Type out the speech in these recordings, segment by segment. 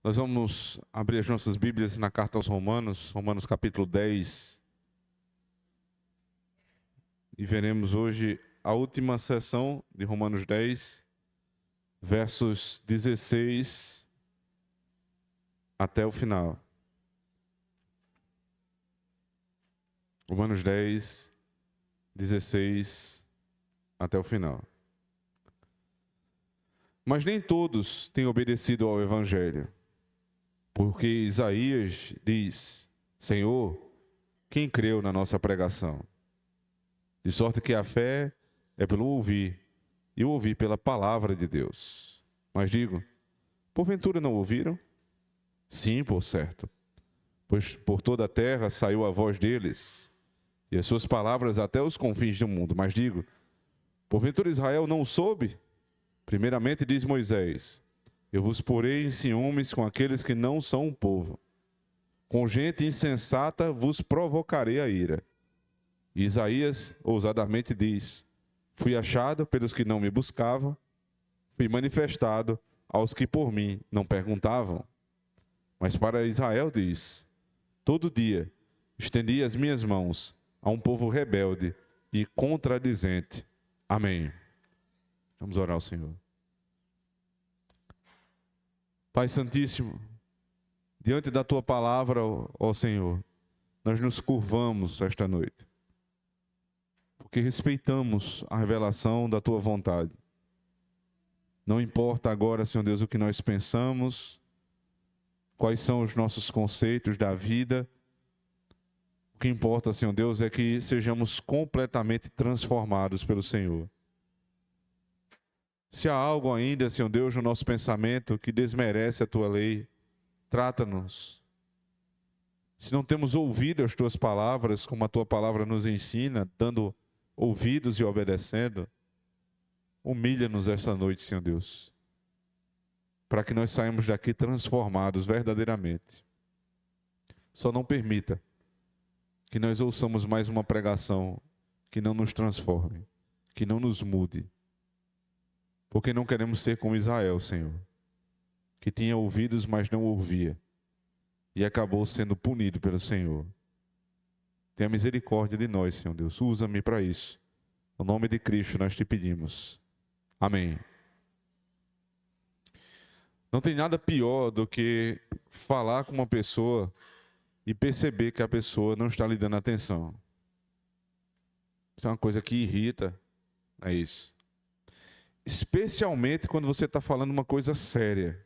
Nós vamos abrir as nossas Bíblias na carta aos Romanos, Romanos capítulo 10. E veremos hoje a última sessão de Romanos 10, versos 16 até o final. Romanos 10, 16 até o final. Mas nem todos têm obedecido ao Evangelho. Porque Isaías diz: Senhor, quem creu na nossa pregação? De sorte que a fé é pelo ouvir, e o ouvir pela palavra de Deus. Mas digo, porventura não ouviram? Sim, por certo. Pois por toda a terra saiu a voz deles, e as suas palavras até os confins do mundo. Mas digo, porventura Israel não soube? Primeiramente diz Moisés: eu vos porei em ciúmes com aqueles que não são um povo. Com gente insensata vos provocarei a ira. E Isaías ousadamente diz: fui achado pelos que não me buscavam, fui manifestado aos que por mim não perguntavam. Mas para Israel diz: todo dia estendi as minhas mãos a um povo rebelde e contradizente. Amém. Vamos orar ao Senhor. Pai Santíssimo, diante da Tua palavra, ó Senhor, nós nos curvamos esta noite, porque respeitamos a revelação da Tua vontade. Não importa agora, Senhor Deus, o que nós pensamos, quais são os nossos conceitos da vida. O que importa, Senhor Deus, é que sejamos completamente transformados pelo Senhor. Se há algo ainda, Senhor Deus, no nosso pensamento que desmerece a Tua lei, trata-nos. Se não temos ouvido as Tuas palavras, como a Tua palavra nos ensina, dando ouvidos e obedecendo, humilha-nos esta noite, Senhor Deus, para que nós saímos daqui transformados verdadeiramente. Só não permita que nós ouçamos mais uma pregação que não nos transforme, que não nos mude, porque não queremos ser como Israel, Senhor, que tinha ouvidos, mas não ouvia, e acabou sendo punido pelo Senhor. Tenha misericórdia de nós, Senhor Deus. Usa-me para isso. No nome de Cristo nós te pedimos. Amém. Não tem nada pior do que falar com uma pessoa e perceber que a pessoa não está lhe dando atenção. Isso é uma coisa que irrita. É isso. Especialmente quando você está falando uma coisa séria.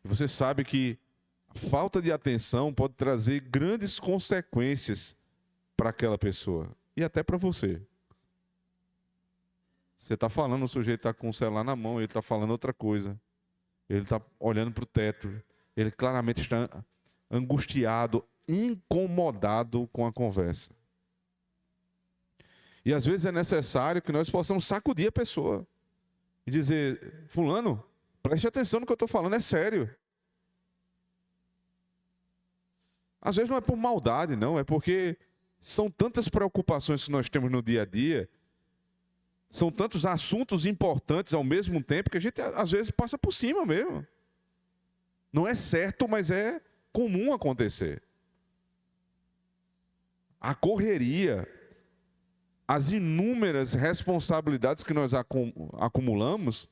E você sabe que a falta de atenção pode trazer grandes consequências para aquela pessoa. E até para você. Você está falando, o sujeito está com o celular na mão, ele está falando outra coisa. Ele está olhando para o teto. Ele claramente está angustiado, incomodado com a conversa. E às vezes é necessário que nós possamos sacudir a pessoa e dizer: fulano, preste atenção no que eu estou falando, é sério. Às vezes não é por maldade, não, é porque são tantas preocupações que nós temos no dia a dia, são tantos assuntos importantes ao mesmo tempo que a gente às vezes passa por cima mesmo. Não é certo, mas é comum acontecer. A correria, as inúmeras responsabilidades que nós acumulamos,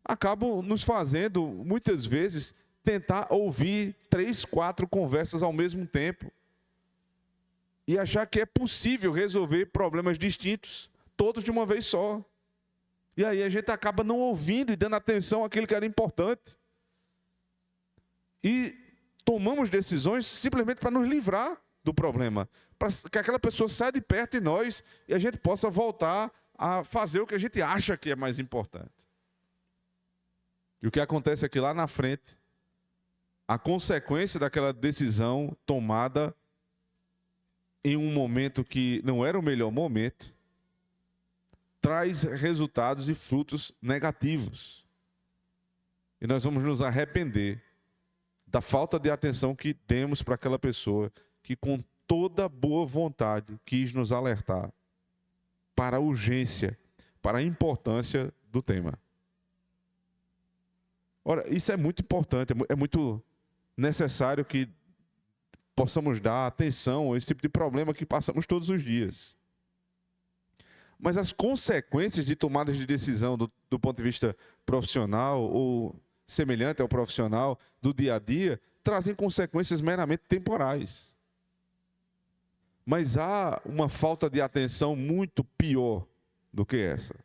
acabam nos fazendo, muitas vezes, tentar ouvir 3, 4 conversas ao mesmo tempo. E achar que é possível resolver problemas distintos, todos de uma vez só. E aí a gente acaba não ouvindo e dando atenção àquilo que era importante. E tomamos decisões simplesmente para nos livrar do problema, para que aquela pessoa saia de perto de nós e a gente possa voltar a fazer o que a gente acha que é mais importante. E o que acontece é que lá na frente, a consequência daquela decisão tomada em um momento que não era o melhor momento, traz resultados e frutos negativos. E nós vamos nos arrepender da falta de atenção que demos para aquela pessoa que com toda boa vontade quis nos alertar para a urgência, para a importância do tema. Ora, isso é muito importante, é muito necessário que possamos dar atenção a esse tipo de problema que passamos todos os dias. Mas as consequências de tomadas de decisão do ponto de vista profissional ou semelhante ao profissional do dia a dia trazem consequências meramente temporais. Mas há uma falta de atenção muito pior do que essa.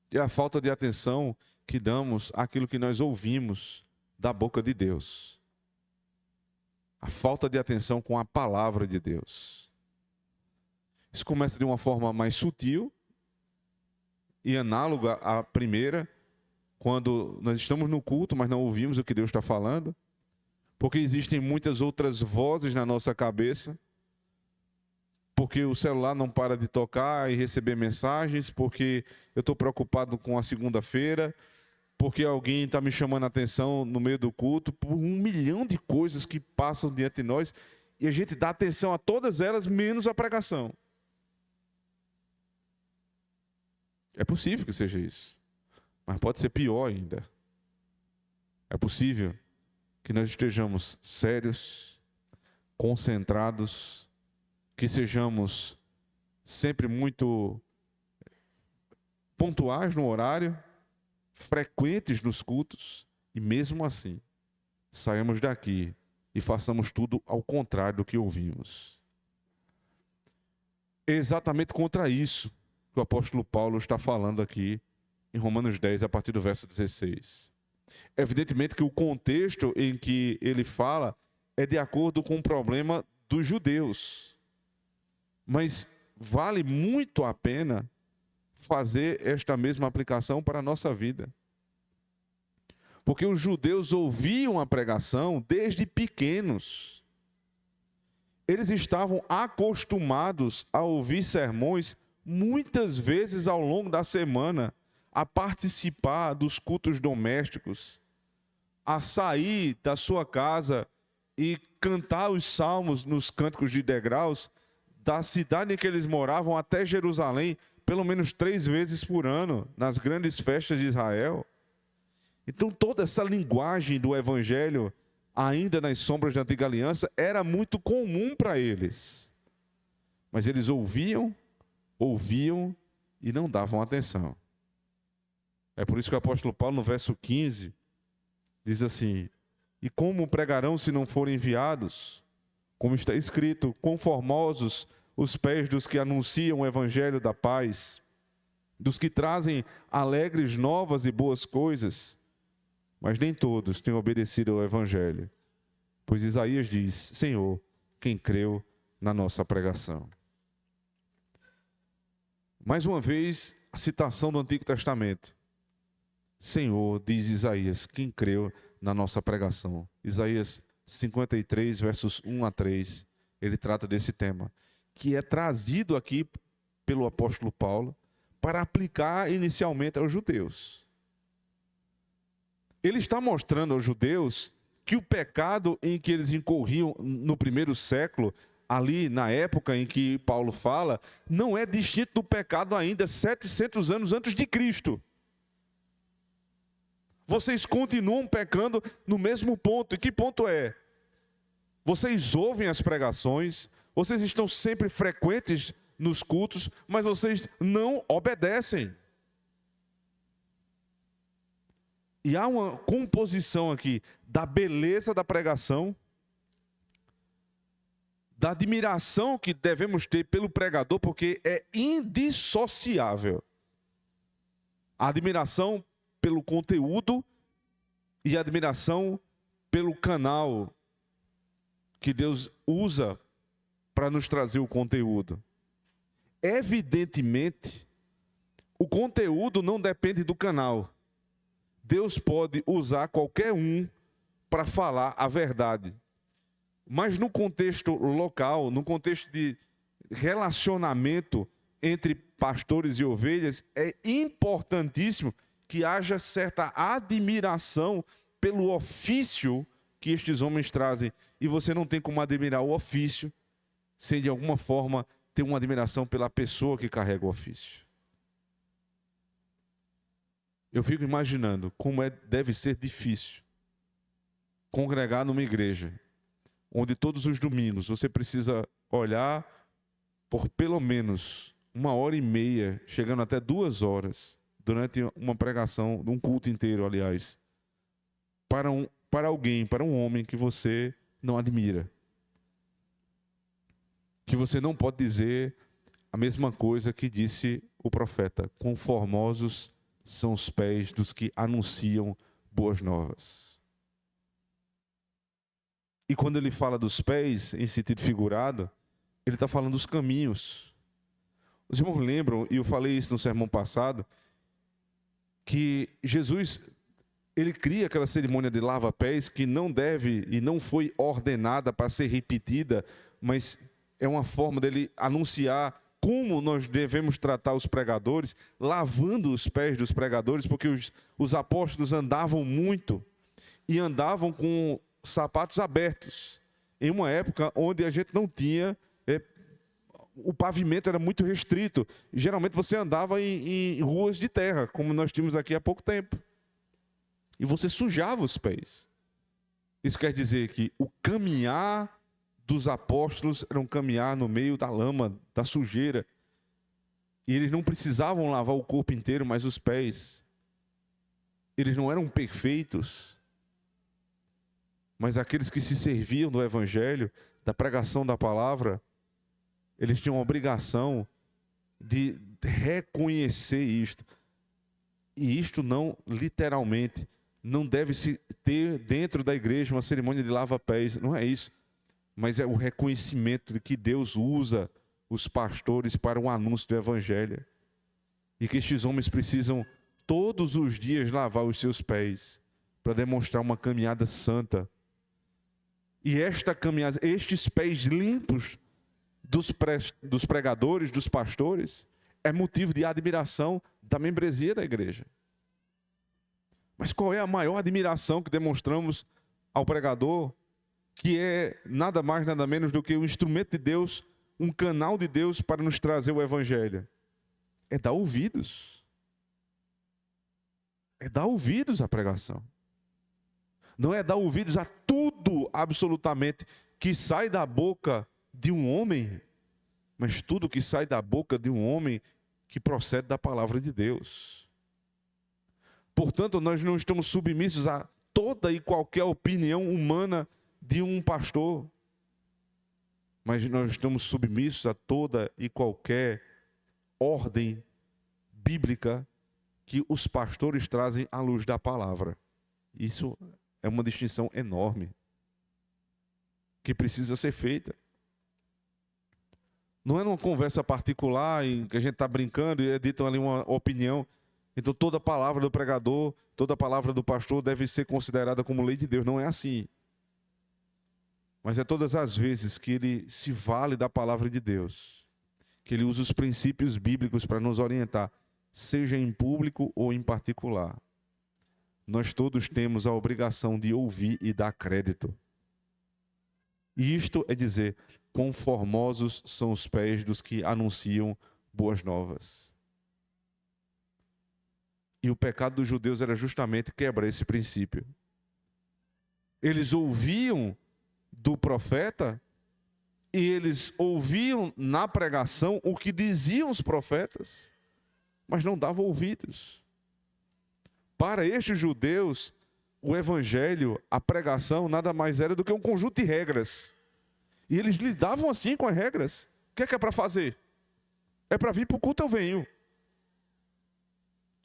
É a falta de atenção que damos àquilo que nós ouvimos da boca de Deus. A falta de atenção com a palavra de Deus. Isso começa de uma forma mais sutil e análoga à primeira, quando nós estamos no culto, mas não ouvimos o que Deus está falando. Porque existem muitas outras vozes na nossa cabeça, porque o celular não para de tocar e receber mensagens, porque eu estou preocupado com a segunda-feira, porque alguém está me chamando a atenção no meio do culto, por 1 milhão de coisas que passam diante de nós, e a gente dá atenção a todas elas, menos a pregação. É possível que seja isso, mas pode ser pior ainda. É possível que nós estejamos sérios, concentrados, que sejamos sempre muito pontuais no horário, frequentes nos cultos, e mesmo assim, saímos daqui e façamos tudo ao contrário do que ouvimos. É exatamente contra isso que o apóstolo Paulo está falando aqui em Romanos 10, a partir do verso 16. Evidentemente que o contexto em que ele fala é de acordo com o problema dos judeus. Mas vale muito a pena fazer esta mesma aplicação para a nossa vida. Porque os judeus ouviam a pregação desde pequenos. Eles estavam acostumados a ouvir sermões muitas vezes ao longo da semana, a participar dos cultos domésticos, a sair da sua casa e cantar os salmos nos cânticos de degraus da cidade em que eles moravam até Jerusalém, pelo menos 3 vezes por ano, nas grandes festas de Israel. Então toda essa linguagem do evangelho, ainda nas sombras da antiga aliança, era muito comum para eles. Mas eles ouviam e não davam atenção. É por isso que o apóstolo Paulo, no verso 15, diz assim: e como pregarão se não forem enviados? Como está escrito, quão formosos os pés dos que anunciam o evangelho da paz, dos que trazem alegres novas e boas coisas. Mas nem todos têm obedecido ao evangelho. Pois Isaías diz: Senhor, quem creu na nossa pregação? Mais uma vez, a citação do Antigo Testamento. Senhor, diz Isaías, quem creu na nossa pregação? Isaías 53, versos 1 a 3, ele trata desse tema, que é trazido aqui pelo apóstolo Paulo para aplicar inicialmente aos judeus. Ele está mostrando aos judeus que o pecado em que eles incorriam no primeiro século, ali na época em que Paulo fala, não é distinto do pecado ainda 700 anos antes de Cristo. Vocês continuam pecando no mesmo ponto. E que ponto é? Vocês ouvem as pregações, vocês estão sempre frequentes nos cultos, mas vocês não obedecem. E há uma composição aqui da beleza da pregação, da admiração que devemos ter pelo pregador, porque é indissociável. A admiração pelo conteúdo e a admiração pelo canal que Deus usa para nos trazer o conteúdo. Evidentemente, o conteúdo não depende do canal. Deus pode usar qualquer um para falar a verdade. Mas no contexto local, no contexto de relacionamento entre pastores e ovelhas, é importantíssimo que haja certa admiração pelo ofício que estes homens trazem. E você não tem como admirar o ofício sem, de alguma forma, ter uma admiração pela pessoa que carrega o ofício. Eu fico imaginando como deve ser difícil congregar numa igreja onde todos os domingos você precisa olhar por pelo menos 1h30, chegando até 2 horas, durante uma pregação, um culto inteiro, aliás, para alguém, para um homem que você não admira. Que você não pode dizer a mesma coisa que disse o profeta: quão formosos são os pés dos que anunciam boas novas. E quando ele fala dos pés, em sentido figurado, ele está falando dos caminhos. Os irmãos lembram, e eu falei isso no sermão passado, que Jesus, ele cria aquela cerimônia de lava-pés que não deve e não foi ordenada para ser repetida, mas é uma forma dele anunciar como nós devemos tratar os pregadores, lavando os pés dos pregadores, porque os apóstolos andavam muito e andavam com sapatos abertos, em uma época onde a gente não tinha, o pavimento era muito restrito. Geralmente você andava em ruas de terra, como nós tínhamos aqui há pouco tempo, e você sujava os pés. Isso quer dizer que o caminhar dos apóstolos era um caminhar no meio da lama, da sujeira, e eles não precisavam lavar o corpo inteiro, mas os pés. Eles não eram perfeitos, mas aqueles que se serviam do evangelho, da pregação da palavra, eles tinham a obrigação de reconhecer isto. E isto não, literalmente, não deve se ter dentro da igreja uma cerimônia de lava-pés, não é isso. Mas é o reconhecimento de que Deus usa os pastores para o anúncio do evangelho. E que estes homens precisam todos os dias lavar os seus pés para demonstrar uma caminhada santa. E esta caminhada, estes pés limpos dos pregadores, dos pastores, é motivo de admiração da membresia da igreja. Mas qual é a maior admiração que demonstramos ao pregador, que é nada mais, nada menos do que um instrumento de Deus, um canal de Deus para nos trazer o evangelho? É dar ouvidos. É dar ouvidos à pregação. Não é dar ouvidos a tudo, absolutamente, que sai da boca de um homem, mas tudo que sai da boca de um homem que procede da palavra de Deus. Portanto, nós não estamos submissos a toda e qualquer opinião humana de um pastor, mas nós estamos submissos a toda e qualquer ordem bíblica que os pastores trazem à luz da palavra. Isso é uma distinção enorme que precisa ser feita. Não é numa conversa particular em que a gente está brincando e editam ali uma opinião. Então toda palavra do pregador, toda palavra do pastor deve ser considerada como lei de Deus. Não é assim. Mas é todas as vezes que ele se vale da palavra de Deus, que ele usa os princípios bíblicos para nos orientar, seja em público ou em particular. Nós todos temos a obrigação de ouvir e dar crédito. E isto é dizer, quão formosos são os pés dos que anunciam boas novas. E o pecado dos judeus era justamente quebrar esse princípio. Eles ouviam do profeta e eles ouviam na pregação o que diziam os profetas, mas não davam ouvidos. Para estes judeus, o evangelho, a pregação, nada mais era do que um conjunto de regras. E eles lidavam assim com as regras. O que é para fazer? É para vir para o culto, eu venho.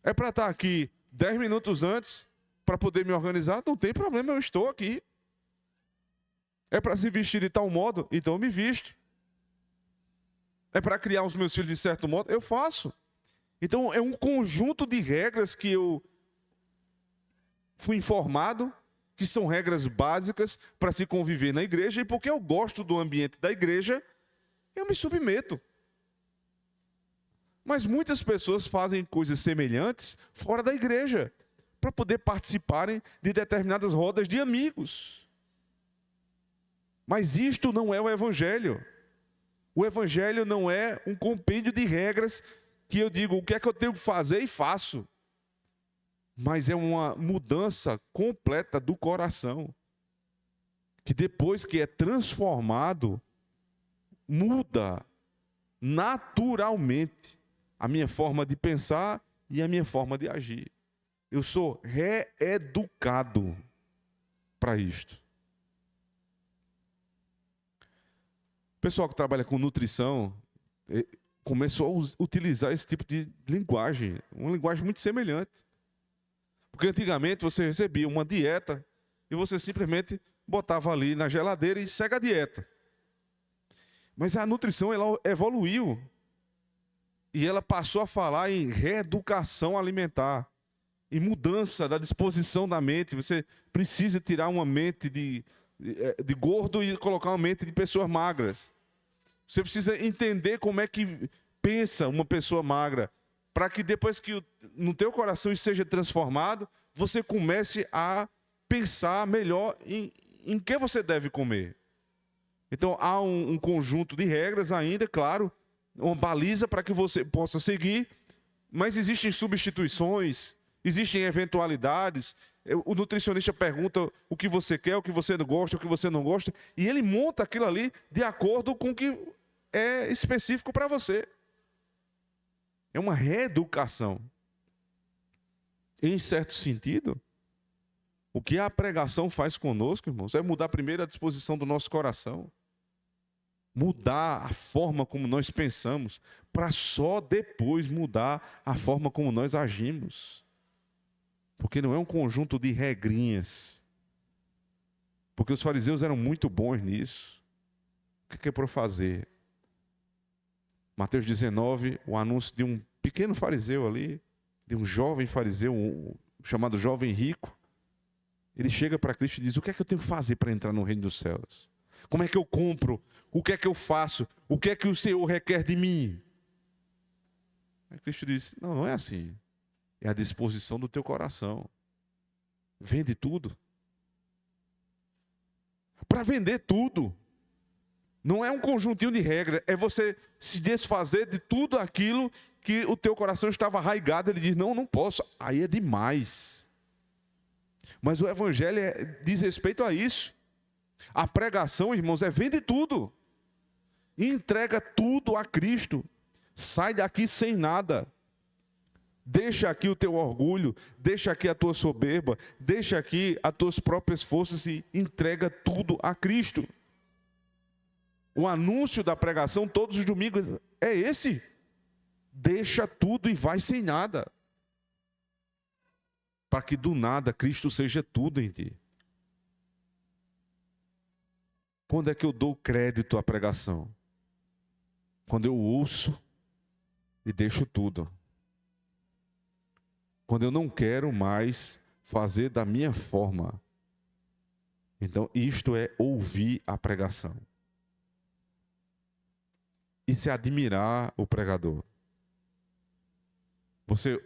É para estar aqui 10 minutos antes, para poder me organizar? Não tem problema, eu estou aqui. É para se vestir de tal modo? Então eu me visto. É para criar os meus filhos de certo modo? Eu faço. Então é um conjunto de regras que eu fui informado, que são regras básicas para se conviver na igreja, e porque eu gosto do ambiente da igreja, eu me submeto. Mas muitas pessoas fazem coisas semelhantes fora da igreja, para poder participarem de determinadas rodas de amigos. Mas isto não é o evangelho. O evangelho não é um compêndio de regras que eu digo o que é que eu tenho que fazer e faço. mas é uma mudança completa do coração, que depois que é transformado, muda naturalmente a minha forma de pensar e a minha forma de agir. Eu sou reeducado para isto. O pessoal que trabalha com nutrição começou a utilizar esse tipo de linguagem, uma linguagem muito semelhante. Porque antigamente você recebia uma dieta e você simplesmente botava ali na geladeira e segue a dieta. Mas a nutrição ela evoluiu e ela passou a falar em reeducação alimentar, em mudança da disposição da mente. Você precisa tirar uma mente de gordo e colocar uma mente de pessoas magras. Você precisa entender como é que pensa uma pessoa magra, para que depois que no teu coração isso seja transformado, você comece a pensar melhor em que você deve comer. Então há um conjunto de regras ainda, claro, uma baliza para que você possa seguir, mas existem substituições, existem eventualidades. O nutricionista pergunta o que você quer, o que você não gosta, o que você não gosta, e ele monta aquilo ali de acordo com o que é específico para você. É uma reeducação. Em certo sentido, o que a pregação faz conosco, irmãos, é mudar primeiro a disposição do nosso coração. Mudar a forma como nós pensamos, para só depois mudar a forma como nós agimos. Porque não é um conjunto de regrinhas. Porque os fariseus eram muito bons nisso. O que é para fazer? Mateus 19, o anúncio de um pequeno fariseu ali, de um jovem fariseu, chamado jovem rico. Ele chega para Cristo e diz: o que é que eu tenho que fazer para entrar no reino dos céus? Como é que eu compro? O que é que eu faço? O que é que o Senhor requer de mim? Aí Cristo diz: não é assim. É a disposição do teu coração. Vende tudo. Para vender tudo. Não é um conjuntinho de regras, é você se desfazer de tudo aquilo que o teu coração estava arraigado. Ele diz: não posso, aí é demais. Mas o evangelho diz respeito a isso. A pregação, irmãos, é vende tudo. Entrega tudo a Cristo. Sai daqui sem nada. Deixa aqui o teu orgulho, deixa aqui a tua soberba, deixa aqui as tuas próprias forças e entrega tudo a Cristo. O anúncio da pregação todos os domingos é esse. Deixa tudo e vai sem nada. Para que do nada Cristo seja tudo em ti. Quando é que eu dou crédito à pregação? Quando eu ouço e deixo tudo. Quando eu não quero mais fazer da minha forma. Então isto é ouvir a pregação. Isso é admirar o pregador. Você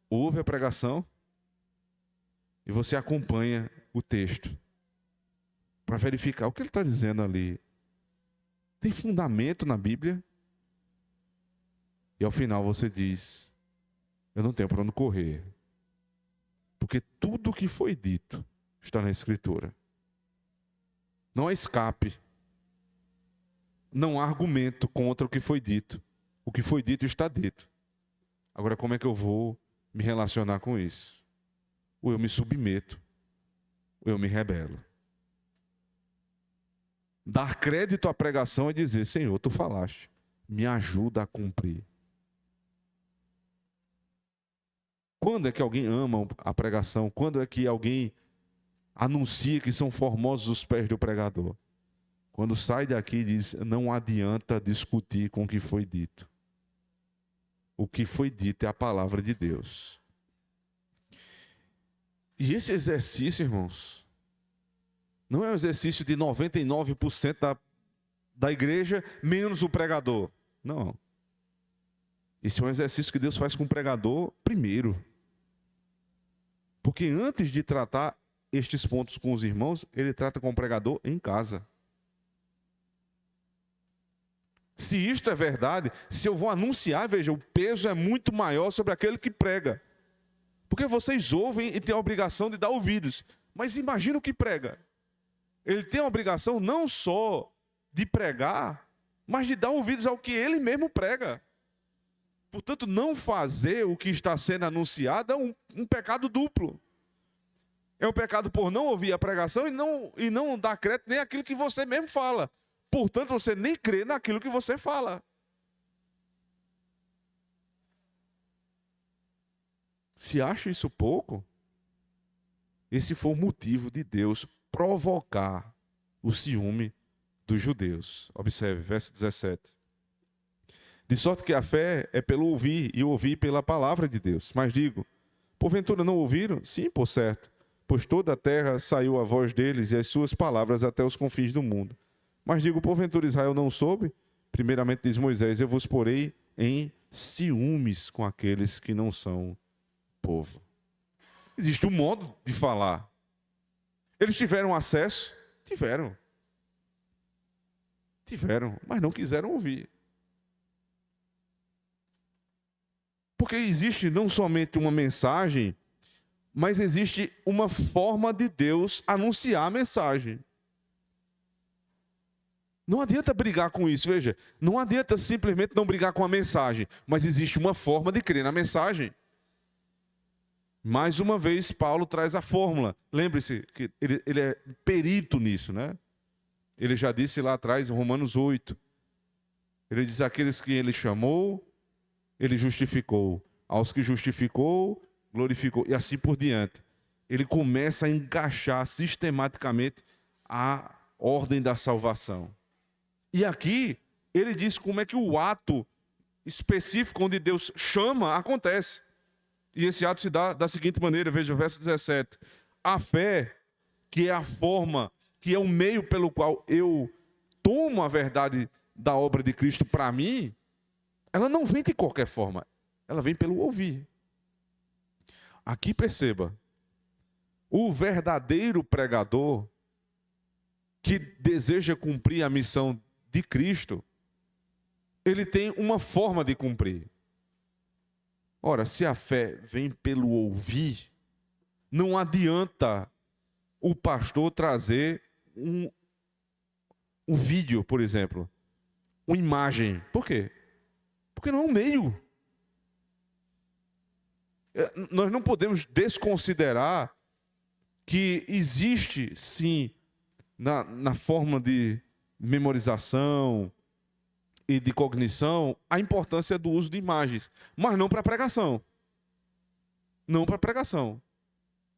ouve a pregação e você acompanha o texto para verificar o que ele está dizendo ali. Tem fundamento na Bíblia? E ao final você diz: eu não tenho para onde correr. Porque tudo o que foi dito está na Escritura. Não há escape. Não há argumento contra o que foi dito. O que foi dito está dito. Agora, como é que eu vou me relacionar com isso? Ou eu me submeto, ou eu me rebelo. Dar crédito à pregação é dizer: Senhor, tu falaste, me ajuda a cumprir. Quando é que alguém ama a pregação? Quando é que alguém anuncia que são formosos os pés do pregador? Quando sai daqui e diz: não adianta discutir com o que foi dito. O que foi dito é a palavra de Deus. E esse exercício, irmãos, não é um exercício de 99% da igreja, menos o pregador. Não. Esse é um exercício que Deus faz com o pregador primeiro. Porque antes de tratar estes pontos com os irmãos, ele trata com o pregador em casa. Se isto é verdade, se eu vou anunciar, veja, o peso é muito maior sobre aquele que prega. Porque vocês ouvem e têm a obrigação de dar ouvidos. Mas imagina o que prega. Ele tem a obrigação não só de pregar, mas de dar ouvidos ao que ele mesmo prega. Portanto, não fazer o que está sendo anunciado é um pecado duplo. É um pecado por não ouvir a pregação e não dar crédito nem àquilo que você mesmo fala. Portanto, você nem crê naquilo que você fala. Se acha isso pouco, esse foi o motivo de Deus provocar o ciúme dos judeus. Observe, verso 17. De sorte que a fé é pelo ouvir, e ouvir pela palavra de Deus. Mas digo, porventura não ouviram? Sim, por certo. Pois toda a terra saiu a voz deles e as suas palavras até os confins do mundo. Mas digo, porventura Israel não soube? Primeiramente diz Moisés, eu vos porei em ciúmes com aqueles que não são povo. Existe um modo de falar. Eles tiveram acesso? Tiveram. Mas não quiseram ouvir. Porque existe não somente uma mensagem, mas existe uma forma de Deus anunciar a mensagem. Não adianta brigar com isso, veja. Não adianta simplesmente não brigar com a mensagem, mas existe uma forma de crer na mensagem. Mais uma vez, Paulo traz a fórmula. Lembre-se que ele é perito nisso, né? Ele já disse lá atrás, em Romanos 8. Ele diz, aqueles que ele chamou, ele justificou. Aos que justificou, glorificou. E assim por diante. Ele começa a encaixar sistematicamente a ordem da salvação. E aqui, ele diz como é que o ato específico onde Deus chama, acontece. E esse ato se dá da seguinte maneira, veja o verso 17. A fé, que é a forma, que é o meio pelo qual eu tomo a verdade da obra de Cristo para mim, ela não vem de qualquer forma, ela vem pelo ouvir. Aqui perceba, o verdadeiro pregador que deseja cumprir a missão de Cristo, ele tem uma forma de cumprir. Ora, se a fé vem pelo ouvir, não adianta o pastor trazer um vídeo, por exemplo, uma imagem. Por quê? Porque não é um meio. Nós não podemos desconsiderar que existe, sim, na forma de memorização e de cognição, a importância do uso de imagens, mas não para pregação. Não para pregação.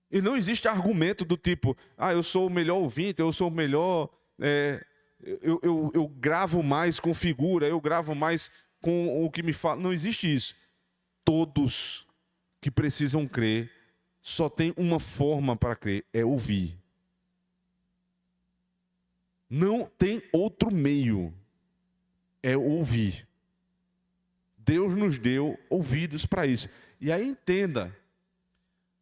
E não existe argumento do tipo, eu sou o melhor ouvinte, eu sou o melhor, eu gravo mais com figura, eu gravo mais com o que me fala. Não existe isso. Todos que precisam crer, só tem uma forma para crer, é ouvir. Não tem outro meio. É ouvir. Deus nos deu ouvidos para isso. E aí entenda,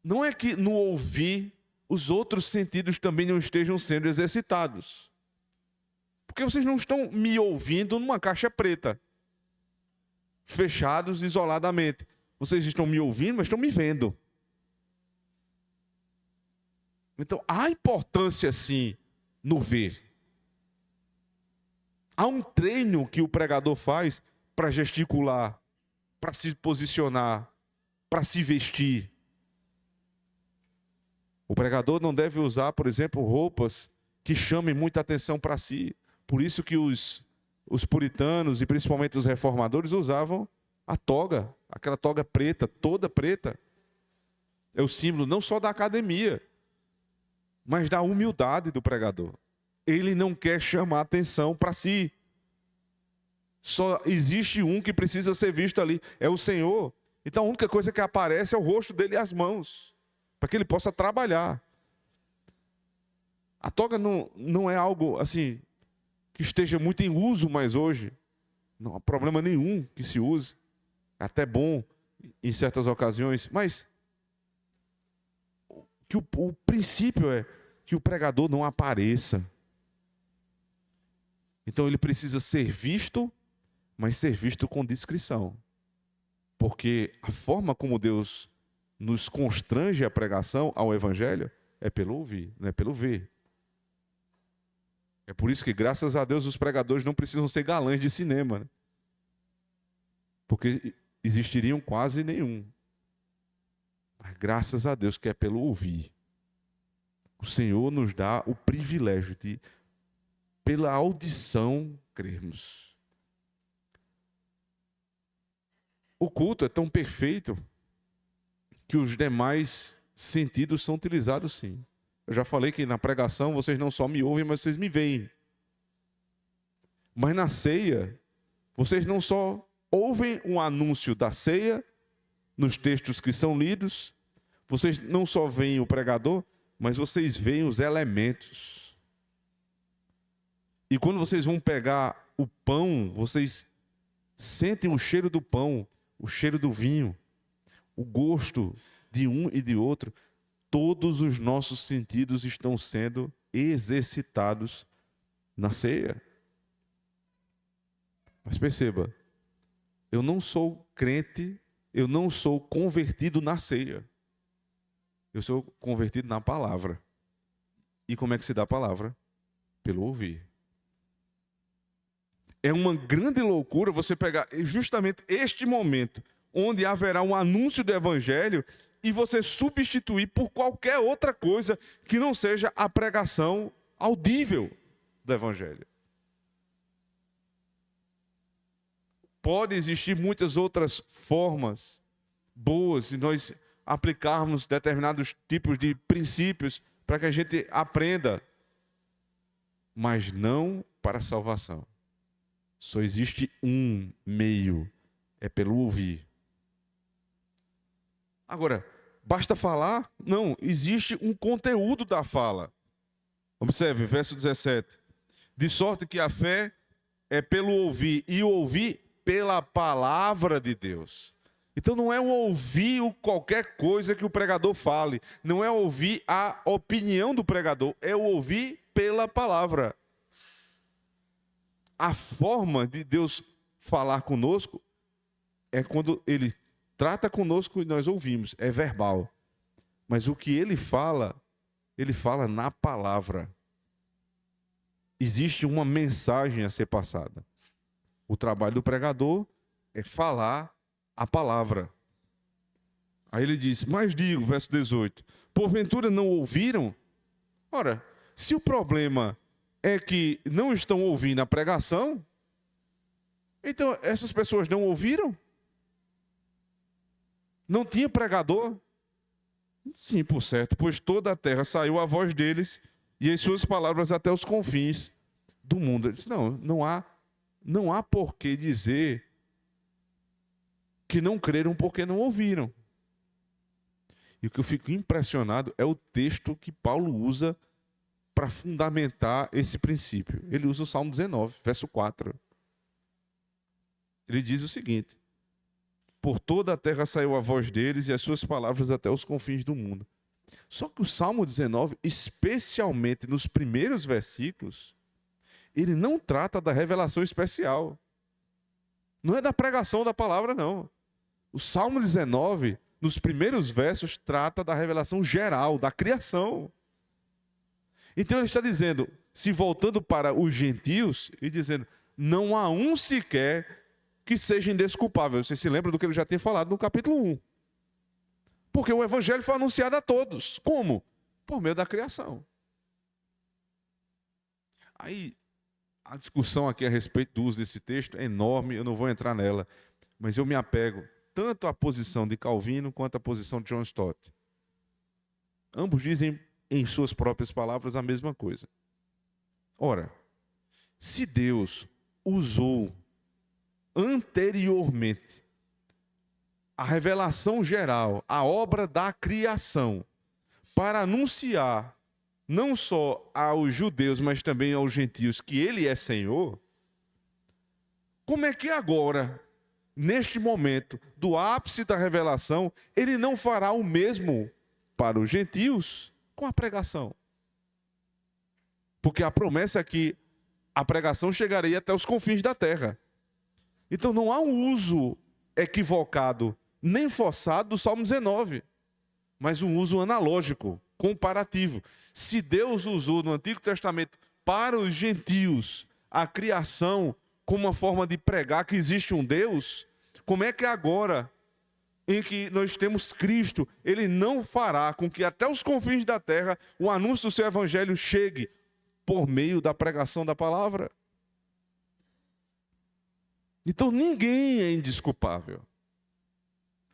não é que no ouvir os outros sentidos também não estejam sendo exercitados. Porque vocês não estão me ouvindo numa caixa preta, fechados isoladamente. Vocês estão me ouvindo, mas estão me vendo. Então, há importância sim no ver. Há um treino que o pregador faz para gesticular, para se posicionar, para se vestir. O pregador não deve usar, por exemplo, roupas que chamem muita atenção para si. Por isso que os puritanos e principalmente os reformadores usavam a toga, aquela toga preta, toda preta. É o símbolo não só da academia, mas da humildade do pregador. Ele não quer chamar atenção para si. Só existe um que precisa ser visto ali, é o Senhor. Então a única coisa que aparece é o rosto dele e as mãos, para que ele possa trabalhar. A toga não é algo assim que esteja muito em uso mais hoje. Não há problema nenhum que se use. É até bom em certas ocasiões, mas que o princípio é que o pregador não apareça. Então ele precisa ser visto, mas ser visto com discrição. Porque a forma como Deus nos constrange a pregação ao evangelho é pelo ouvir, não é pelo ver. É por isso que, graças a Deus, os pregadores não precisam ser galãs de cinema, né? Porque existiriam quase nenhum. Mas graças a Deus que é pelo ouvir. O Senhor nos dá o privilégio de, pela audição, crermos. O culto é tão perfeito que os demais sentidos são utilizados sim. Eu já falei que na pregação vocês não só me ouvem, mas vocês me veem. Mas na ceia, vocês não só ouvem um anúncio da ceia, nos textos que são lidos, vocês não só veem o pregador, mas vocês veem os elementos. E quando vocês vão pegar o pão, vocês sentem o cheiro do pão, o cheiro do vinho, o gosto de um e de outro. Todos os nossos sentidos estão sendo exercitados na ceia. Mas perceba, eu não sou crente, eu não sou convertido na ceia. Eu sou convertido na palavra. E como é que se dá a palavra? Pelo ouvir. É uma grande loucura você pegar justamente este momento, onde haverá um anúncio do evangelho, e você substituir por qualquer outra coisa que não seja a pregação audível do evangelho. Pode existir muitas outras formas boas de nós aplicarmos determinados tipos de princípios para que a gente aprenda, mas não para a salvação. Só existe um meio, é pelo ouvir. Agora, basta falar? Não, existe um conteúdo da fala. Observe, verso 17. De sorte que a fé é pelo ouvir, e o ouvir pela palavra de Deus. Então não é o ouvir qualquer coisa que o pregador fale, não é ouvir a opinião do pregador, é o ouvir pela palavra. A forma de Deus falar conosco é quando Ele trata conosco e nós ouvimos, é verbal. Mas o que Ele fala na palavra. Existe uma mensagem a ser passada. O trabalho do pregador é falar a palavra. Aí ele diz, mas digo, verso 18, porventura não ouviram? Ora, se o problema é que não estão ouvindo a pregação, então essas pessoas não ouviram? Não tinha pregador? Sim, por certo, pois toda a terra saiu a voz deles e as suas palavras até os confins do mundo. Ele disse, não há por que dizer que não creram porque não ouviram. E o que eu fico impressionado é o texto que Paulo usa para fundamentar esse princípio. Ele usa o Salmo 19, verso 4. Ele diz o seguinte, por toda a terra saiu a voz deles e as suas palavras até os confins do mundo. Só que o Salmo 19, especialmente nos primeiros versículos, ele não trata da revelação especial. Não é da pregação da palavra, não. O Salmo 19, nos primeiros versos, trata da revelação geral, da criação. Então ele está dizendo, se voltando para os gentios, e dizendo, não há um sequer que seja indesculpável. Você se lembra do que ele já tinha falado no capítulo 1. Porque o evangelho foi anunciado a todos. Como? Por meio da criação. Aí, a discussão aqui a respeito do uso desse texto é enorme, eu não vou entrar nela, mas eu me apego tanto à posição de Calvino quanto à posição de John Stott. Ambos dizem, em suas próprias palavras, a mesma coisa. Ora, se Deus usou anteriormente a revelação geral, a obra da criação, para anunciar não só aos judeus, mas também aos gentios que Ele é Senhor, como é que agora, neste momento do ápice da revelação, Ele não fará o mesmo para os gentios com a pregação? Porque a promessa é que a pregação chegaria até os confins da terra. Então não há um uso equivocado, nem forçado do Salmo 19. mas um uso analógico, comparativo. Se Deus usou no Antigo Testamento para os gentios a criação como uma forma de pregar que existe um Deus, como é que agora, em que nós temos Cristo, Ele não fará com que até os confins da terra o anúncio do seu evangelho chegue por meio da pregação da palavra? Então ninguém é indesculpável.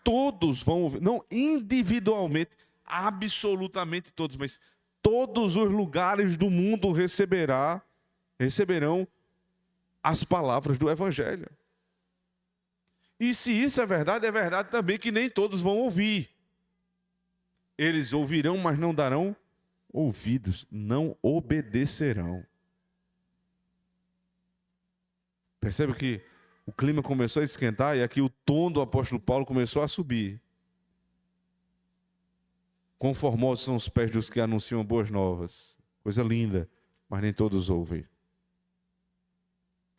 Todos vão ouvir, não individualmente, absolutamente todos, mas todos os lugares do mundo receberão as palavras do evangelho. E se isso é verdade também que nem todos vão ouvir. Eles ouvirão, mas não darão ouvidos, não obedecerão. Percebe que o clima começou a esquentar e aqui o tom do apóstolo Paulo começou a subir. Quão formosos são os pés dos que anunciam boas novas. Coisa linda, mas nem todos ouvem.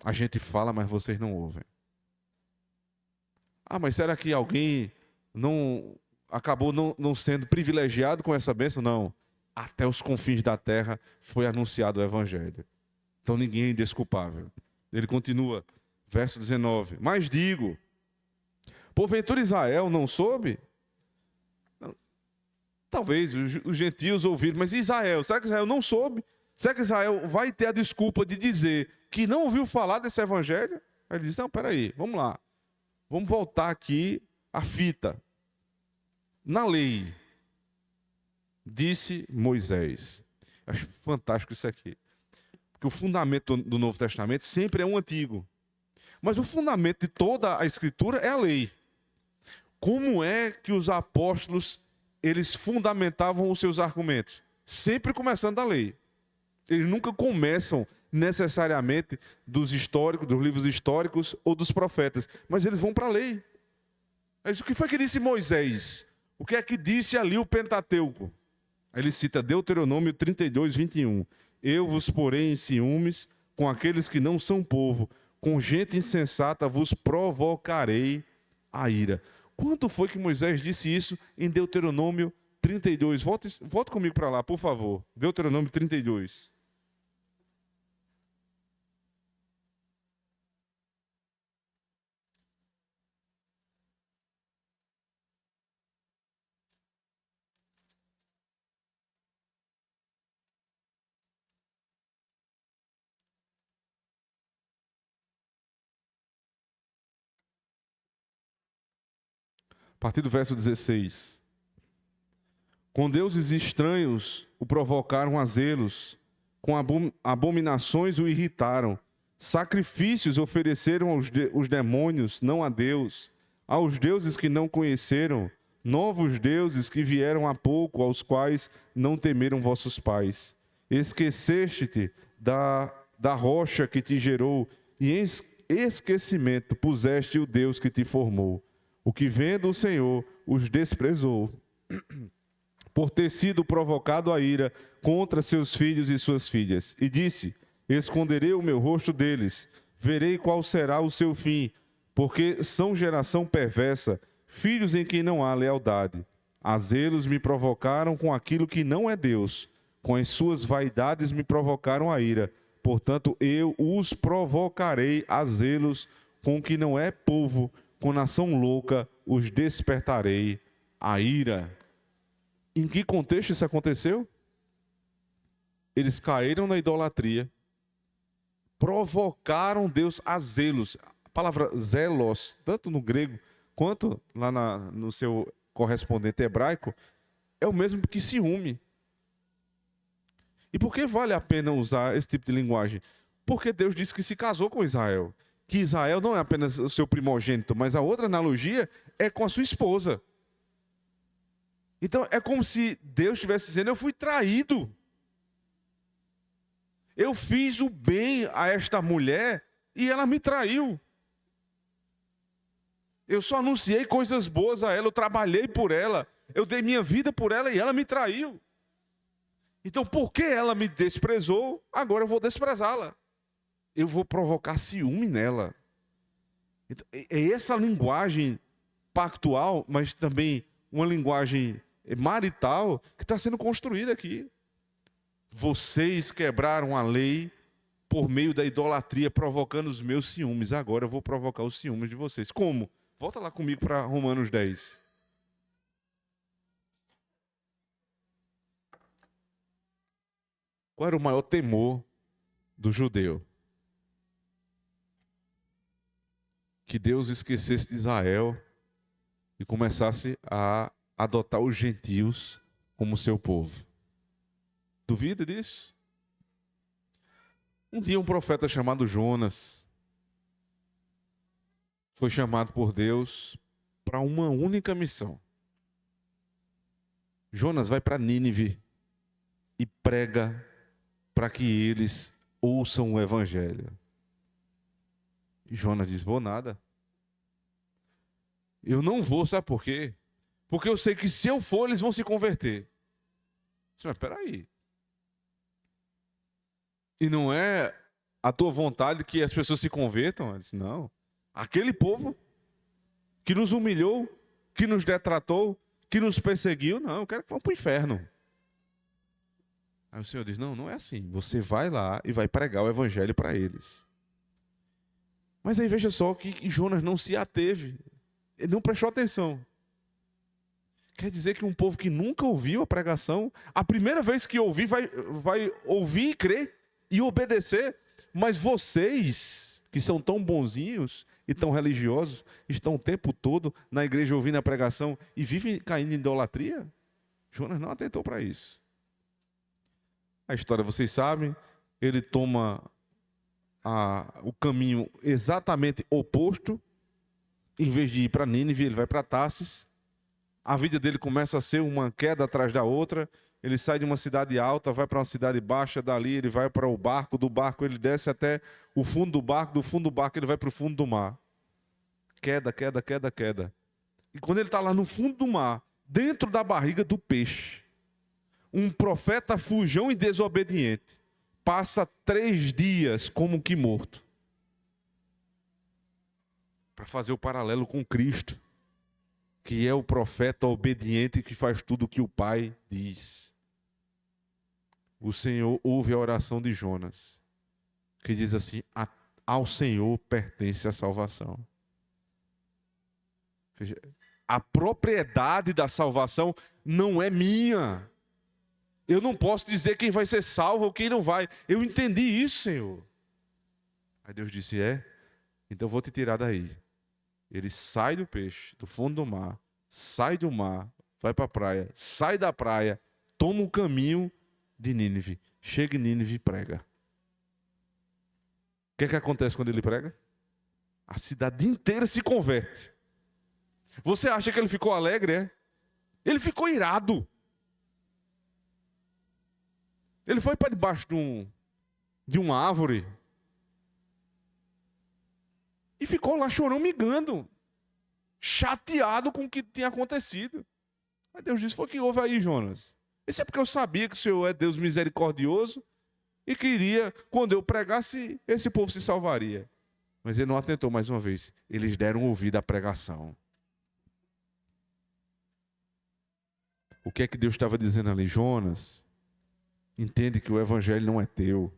A gente fala, mas vocês não ouvem. Ah, mas será que alguém acabou não sendo privilegiado com essa bênção? Não. Até os confins da terra foi anunciado o evangelho. Então ninguém é indesculpável. Ele continua, verso 19. Mas digo, porventura Israel não soube? Não. Talvez os gentios ouviram, mas Israel, será que Israel não soube? Será que Israel vai ter a desculpa de dizer que não ouviu falar desse evangelho? Aí ele diz, não, peraí, vamos lá. Vamos voltar aqui à fita. Na lei, disse Moisés. Acho fantástico isso aqui. Porque o fundamento do Novo Testamento sempre é um antigo. Mas o fundamento de toda a Escritura é a lei. Como é que os apóstolos eles fundamentavam os seus argumentos? Sempre começando da lei. Eles nunca começam necessariamente dos históricos, dos livros históricos ou dos profetas, mas eles vão para a lei. Mas o que foi que disse Moisés? O que é que disse ali o Pentateuco? Aí ele cita Deuteronômio 32, 21. Eu vos porei em ciúmes com aqueles que não são povo, com gente insensata vos provocarei a ira. Quando foi que Moisés disse isso em Deuteronômio 32? Volte comigo para lá, por favor. Deuteronômio 32. A partir do verso 16. Com deuses estranhos o provocaram a zelos, com abominações o irritaram. Sacrifícios ofereceram aos demônios, não a Deus. Aos deuses que não conheceram, novos deuses que vieram há pouco, aos quais não temeram vossos pais. Esqueceste-te da rocha que te gerou, e em esquecimento puseste o Deus que te formou. O que vendo o Senhor os desprezou, por ter sido provocado a ira contra seus filhos e suas filhas. E disse, esconderei o meu rosto deles, verei qual será o seu fim, porque são geração perversa, filhos em quem não há lealdade. A zelos me provocaram com aquilo que não é Deus, com as suas vaidades me provocaram a ira. Portanto, eu os provocarei a zelos com o que não é povo, com nação louca os despertarei a ira. Em que contexto isso aconteceu? Eles caíram na idolatria, provocaram Deus a zelos. A palavra zelos, tanto no grego quanto lá no seu correspondente hebraico, é o mesmo que ciúme. E por que vale a pena usar esse tipo de linguagem? Porque Deus disse que se casou com Israel. Que Israel não é apenas o seu primogênito, mas a outra analogia é com a sua esposa. Então é como se Deus estivesse dizendo, eu fui traído. Eu fiz o bem a esta mulher e ela me traiu. Eu só anunciei coisas boas a ela, eu trabalhei por ela, eu dei minha vida por ela e ela me traiu. Então porque ela me desprezou, agora eu vou desprezá-la. Eu vou provocar ciúme nela. Então, é essa linguagem pactual, mas também uma linguagem marital que está sendo construída aqui. Vocês quebraram a lei por meio da idolatria, provocando os meus ciúmes. Agora eu vou provocar os ciúmes de vocês. Como? Volta lá comigo para Romanos 10. Qual era o maior temor do judeu? Que Deus esquecesse de Israel e começasse a adotar os gentios como seu povo. Duvida disso? Um dia um profeta chamado Jonas foi chamado por Deus para uma única missão. Jonas vai para Nínive e prega para que eles ouçam o evangelho. E Jonas diz: vou nada. Eu não vou, sabe por quê? Porque eu sei que se eu for, eles vão se converter. Mas espera aí. E não é a tua vontade que as pessoas se convertam? Ele disse: não. Aquele povo que nos humilhou, que nos detratou, que nos perseguiu, não, eu quero que vão para o inferno. Aí o Senhor diz: não, não é assim. Você vai lá e vai pregar o evangelho para eles. Mas aí veja só que Jonas não se ateve. Ele não prestou atenção. Quer dizer que um povo que nunca ouviu a pregação, a primeira vez que ouvir, vai ouvir e crer e obedecer. Mas vocês, que são tão bonzinhos e tão religiosos, estão o tempo todo na igreja ouvindo a pregação e vivem caindo em idolatria? Jonas não atentou para isso. A história vocês sabem, ele toma o caminho exatamente oposto. Em vez de ir para Nínive, ele vai para Tarsis. A vida dele começa a ser uma queda atrás da outra. Ele sai de uma cidade alta, vai para uma cidade baixa, dali ele vai para o barco, do barco ele desce até o fundo do fundo do barco ele vai para o fundo do mar. Queda, queda, queda, queda. E quando ele está lá no fundo do mar, dentro da barriga do peixe, um profeta fujão e desobediente passa 3 dias como que morto. Para fazer o paralelo com Cristo, que é o profeta obediente que faz tudo o que o Pai diz. O Senhor ouve a oração de Jonas, que diz assim: ao Senhor pertence a salvação. Veja, a propriedade da salvação não é minha. Eu não posso dizer quem vai ser salvo ou quem não vai. Eu entendi isso, Senhor. Aí Deus disse: então eu vou te tirar daí. Ele sai do peixe, do fundo do mar, sai do mar, vai para a praia, sai da praia, toma o caminho de Nínive, chega em Nínive e prega. O que é que acontece quando ele prega? A cidade inteira se converte. Você acha que ele ficou alegre, é? Ele ficou irado. Ele foi para debaixo de uma árvore e ficou lá choramingando, chateado com o que tinha acontecido. Aí Deus disse: foi o que houve aí, Jonas? Isso é porque eu sabia que o Senhor é Deus misericordioso e queria, quando eu pregasse, esse povo se salvaria. Mas ele não atentou mais uma vez. Eles deram ouvido à pregação. O que é que Deus estava dizendo ali? Jonas, entende que o evangelho não é teu.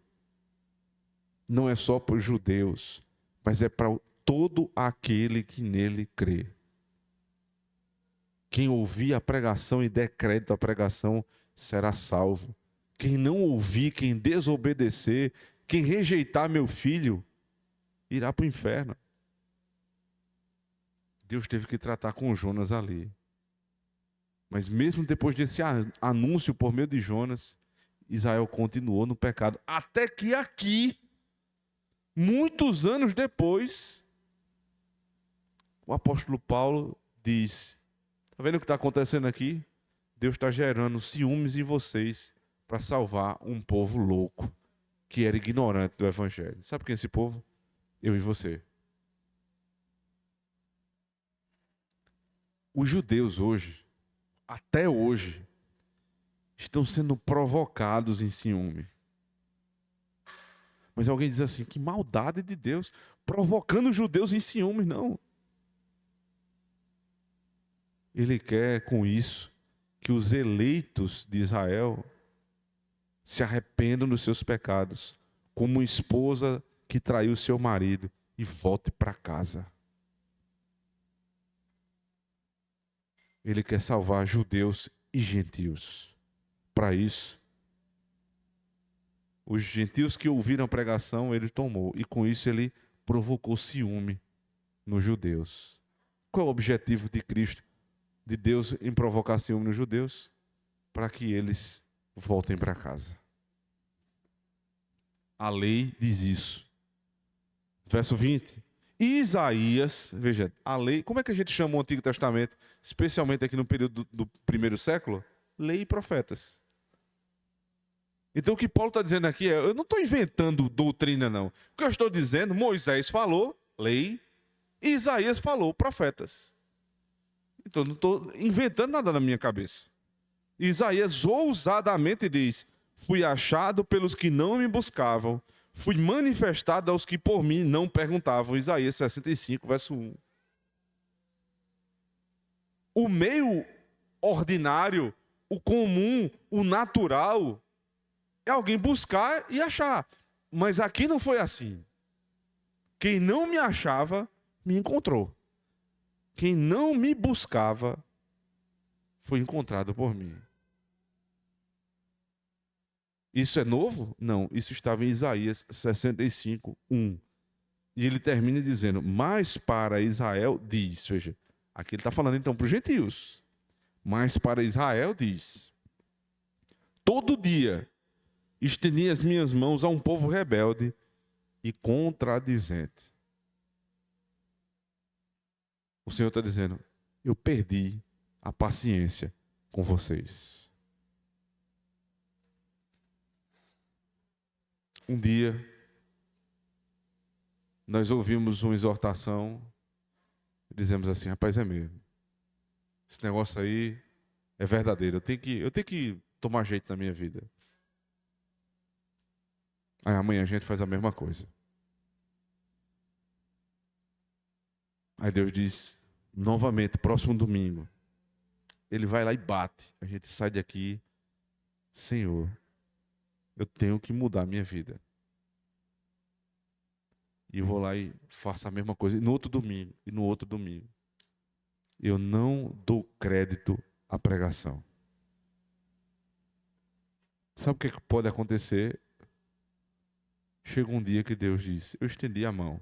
Não é só para os judeus, mas é para todo aquele que nele crê. Quem ouvir a pregação e der crédito à pregação será salvo. Quem não ouvir, quem desobedecer, quem rejeitar meu filho, irá para o inferno. Deus teve que tratar com Jonas ali. Mas mesmo depois desse anúncio por meio de Jonas, Israel continuou no pecado. Até que aqui, muitos anos depois, o apóstolo Paulo diz: está vendo o que está acontecendo aqui? Deus está gerando ciúmes em vocês para salvar um povo louco, que era ignorante do evangelho. Sabe quem é esse povo? Eu e você. Os judeus hoje, até hoje, estão sendo provocados em ciúme. Mas alguém diz assim: que maldade de Deus, provocando os judeus em ciúme. Não. Ele quer com isso que os eleitos de Israel se arrependam dos seus pecados, como uma esposa que traiu seu marido, e volte para casa. Ele quer salvar judeus e gentios. Para isso, os gentios que ouviram a pregação, ele tomou. E com isso ele provocou ciúme nos judeus. Qual é o objetivo de Cristo, de Deus, em provocar ciúme nos judeus? Para que eles voltem para casa. A lei diz isso. Verso 20. E Isaías, veja, a lei, como é que a gente chama o Antigo Testamento, especialmente aqui no período do primeiro século? Lei e profetas. Então o que Paulo está dizendo aqui é, eu não estou inventando doutrina não. O que eu estou dizendo, Moisés falou, lei, e Isaías falou, profetas. Então não estou inventando nada na minha cabeça. Isaías ousadamente diz, fui achado pelos que não me buscavam, fui manifestado aos que por mim não perguntavam. Isaías 65, verso 1. O meio ordinário, o comum, o natural, é alguém buscar e achar. Mas aqui não foi assim. Quem não me achava, me encontrou. Quem não me buscava, foi encontrado por mim. Isso é novo? Não, isso estava em Isaías 65, 1. E ele termina dizendo, mas para Israel diz, veja, aqui ele está falando então para os gentios, mas para Israel diz, todo dia estendi as minhas mãos a um povo rebelde e contradizente. O Senhor está dizendo, eu perdi a paciência com vocês. Um dia, nós ouvimos uma exortação e dizemos assim, rapaz, é mesmo. Esse negócio aí é verdadeiro. Eu tenho que tomar jeito na minha vida. Aí amanhã a gente faz a mesma coisa. Aí Deus diz, novamente, próximo domingo, Ele vai lá e bate. A gente sai daqui, Senhor, eu tenho que mudar a minha vida. E eu vou lá e faço a mesma coisa. E no outro domingo, e no outro domingo. Eu não dou crédito à pregação. Sabe o que pode acontecer? Chega um dia que Deus diz, eu estendi a mão.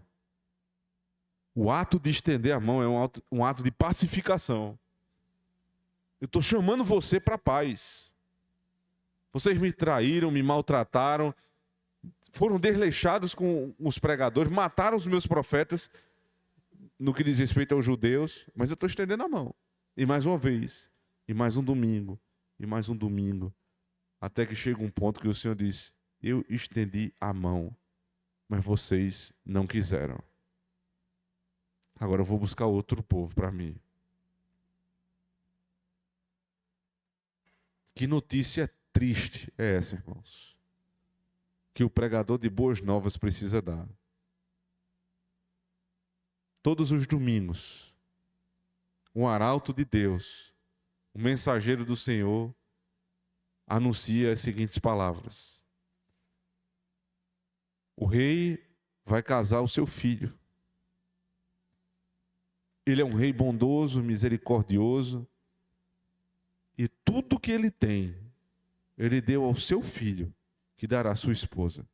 O ato de estender a mão é um ato de pacificação. Eu estou chamando você para a paz. Vocês me traíram, me maltrataram, foram desleixados com os pregadores, mataram os meus profetas, no que diz respeito aos judeus, mas eu estou estendendo a mão. E mais uma vez, e mais um domingo, e mais um domingo, até que chega um ponto que o Senhor diz, eu estendi a mão, mas vocês não quiseram. Agora eu vou buscar outro povo para mim. Que notícia triste é essa, irmãos? Que o pregador de boas novas precisa dar. Todos os domingos, um arauto de Deus, um mensageiro do Senhor, anuncia as seguintes palavras. O rei vai casar o seu filho. Ele é um rei bondoso, misericordioso, e tudo que ele tem, ele deu ao seu filho, que dará a sua esposa.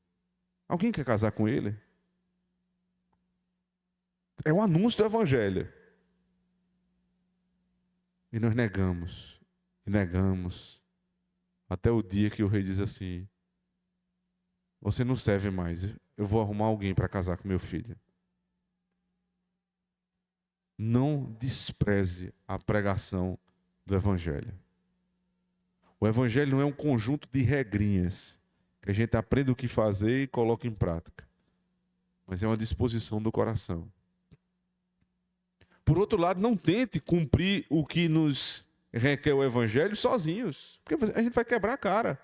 Alguém quer casar com ele? É um anúncio do Evangelho. E nós negamos, e negamos, até o dia que o rei diz assim, você não serve mais, eu vou arrumar alguém para casar com meu filho. Não despreze a pregação do Evangelho. O Evangelho não é um conjunto de regrinhas que a gente aprende o que fazer e coloca em prática. Mas é uma disposição do coração. Por outro lado, não tente cumprir o que nos requer o Evangelho sozinhos, porque a gente vai quebrar a cara.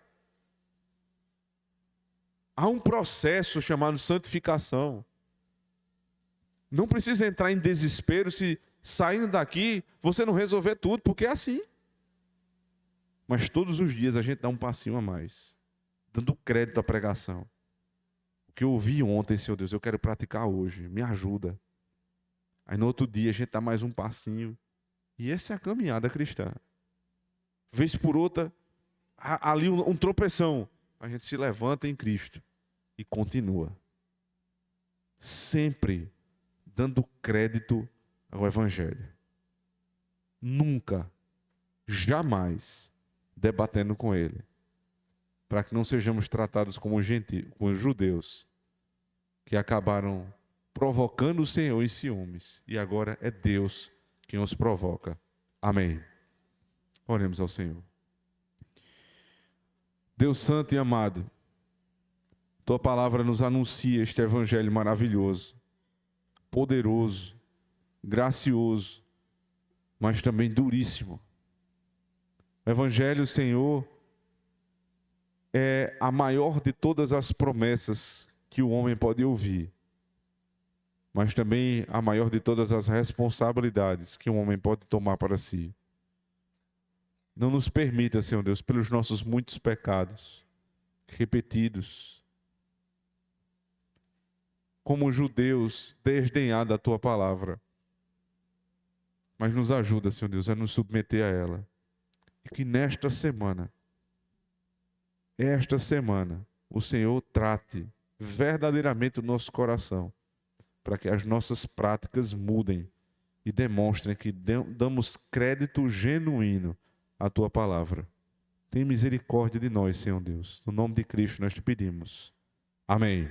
Há um processo chamado santificação. Não precisa entrar em desespero se saindo daqui você não resolver tudo, porque é assim. Mas todos os dias a gente dá um passinho a mais, dando crédito à pregação. O que eu ouvi ontem, Senhor Deus, eu quero praticar hoje, me ajuda. Aí no outro dia a gente dá mais um passinho. E essa é a caminhada cristã. Vez por outra, ali um tropeção, a gente se levanta em Cristo e continua. Sempre dando crédito ao Evangelho. Nunca, jamais debatendo com ele. Para que não sejamos tratados como como judeus, que acabaram provocando o Senhor em ciúmes. E agora é Deus quem os provoca. Amém. Oremos ao Senhor. Deus santo e amado, tua palavra nos anuncia este evangelho maravilhoso, poderoso, gracioso, mas também duríssimo. O evangelho, Senhor, é a maior de todas as promessas que o homem pode ouvir, mas também a maior de todas as responsabilidades que um homem pode tomar para si. Não nos permita, Senhor Deus, pelos nossos muitos pecados repetidos, como judeus, desdenhar da tua palavra. Mas nos ajuda, Senhor Deus, a nos submeter a ela. E que esta semana, o Senhor trate verdadeiramente o nosso coração, para que as nossas práticas mudem e demonstrem que damos crédito genuíno à tua palavra. Tem misericórdia de nós, Senhor Deus. No nome de Cristo nós te pedimos. Amém.